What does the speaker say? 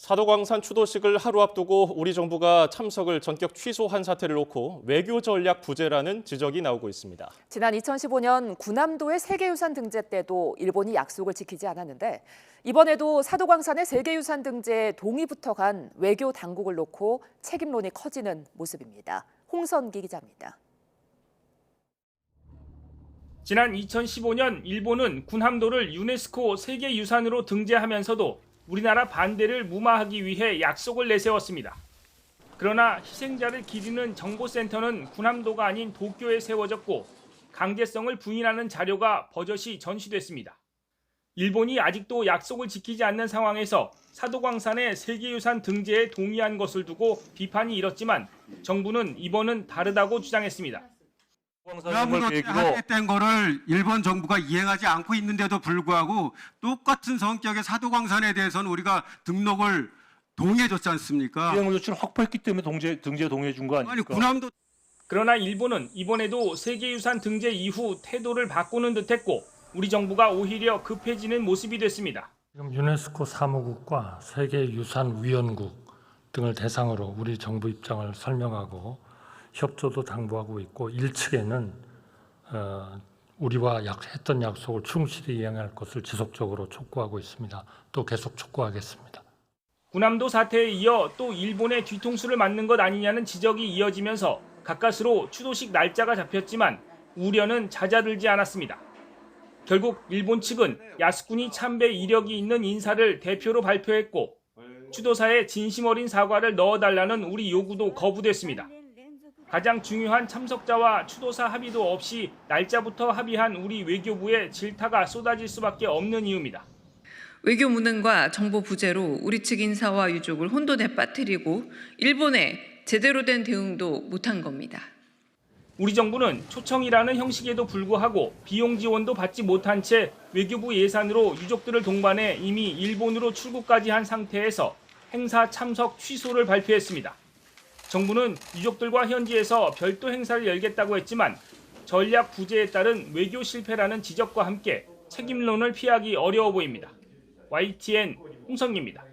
사도광산 추도식을 하루 앞두고 우리 정부가 참석을 전격 취소한 사태를 놓고 외교 전략 부재라는 지적이 나오고 있습니다. 지난 2015년 군함도의 세계유산 등재 때도 일본이 약속을 지키지 않았는데 이번에도 사도광산의 세계유산 등재에 동의부터 간 외교 당국을 놓고 책임론이 커지는 모습입니다. 홍선기 기자입니다. 지난 2015년 일본은 군함도를 유네스코 세계유산으로 등재하면서도 우리나라 반대를 무마하기 위해 약속을 내세웠습니다. 그러나 희생자를 기리는 정보센터는 군함도가 아닌 도쿄에 세워졌고 강제성을 부인하는 자료가 버젓이 전시됐습니다. 일본이 아직도 약속을 지키지 않는 상황에서 사도광산의 세계유산 등재에 동의한 것을 두고 비판이 일었지만 정부는 이번은 다르다고 주장했습니다. 군함으로 하겠다는 거를 일본 정부가 이행하지 않고 있는데도 불구하고 똑같은 성격의 사도광산에 대해서는 우리가 등록을 동의해줬지 않습니까? 이행 조치를 확보했기 때문에 등재 동의해 준 거 아닙니까? 아니 군함도. 그러나 일본은 이번에도 세계유산 등재 이후 태도를 바꾸는 듯했고 우리 정부가 오히려 급해지는 모습이 됐습니다. 지금 유네스코 사무국과 세계유산위원국 등을 대상으로 우리 정부 입장을 설명하고 협조도 당부하고 있고 일측에는 우리와 했던 약속을 충실히 이행할 것을 지속적으로 촉구하고 있습니다. 또 계속 촉구하겠습니다. 군함도 사태에 이어 또 일본의 뒤통수를 맞는 것 아니냐는 지적이 이어지면서 가까스로 추도식 날짜가 잡혔지만 우려는 잦아들지 않았습니다. 결국 일본 측은 야스쿠니 참배 이력이 있는 인사를 대표로 발표했고 추도사에 진심 어린 사과를 넣어달라는 우리 요구도 거부됐습니다. 가장 중요한 참석자와 추도사 합의도 없이 날짜부터 합의한 우리 외교부에 질타가 쏟아질 수밖에 없는 이유입니다. 외교 무능과 정보 부재로 우리 측 인사와 유족을 혼돈에 빠뜨리고 일본에 제대로 된 대응도 못한 겁니다. 우리 정부는 초청이라는 형식에도 불구하고 비용 지원도 받지 못한 채 외교부 예산으로 유족들을 동반해 이미 일본으로 출국까지 한 상태에서 행사 참석 취소를 발표했습니다. 정부는 유족들과 현지에서 별도 행사를 열겠다고 했지만 전략 부재에 따른 외교 실패라는 지적과 함께 책임론을 피하기 어려워 보입니다. YTN 홍성기입니다.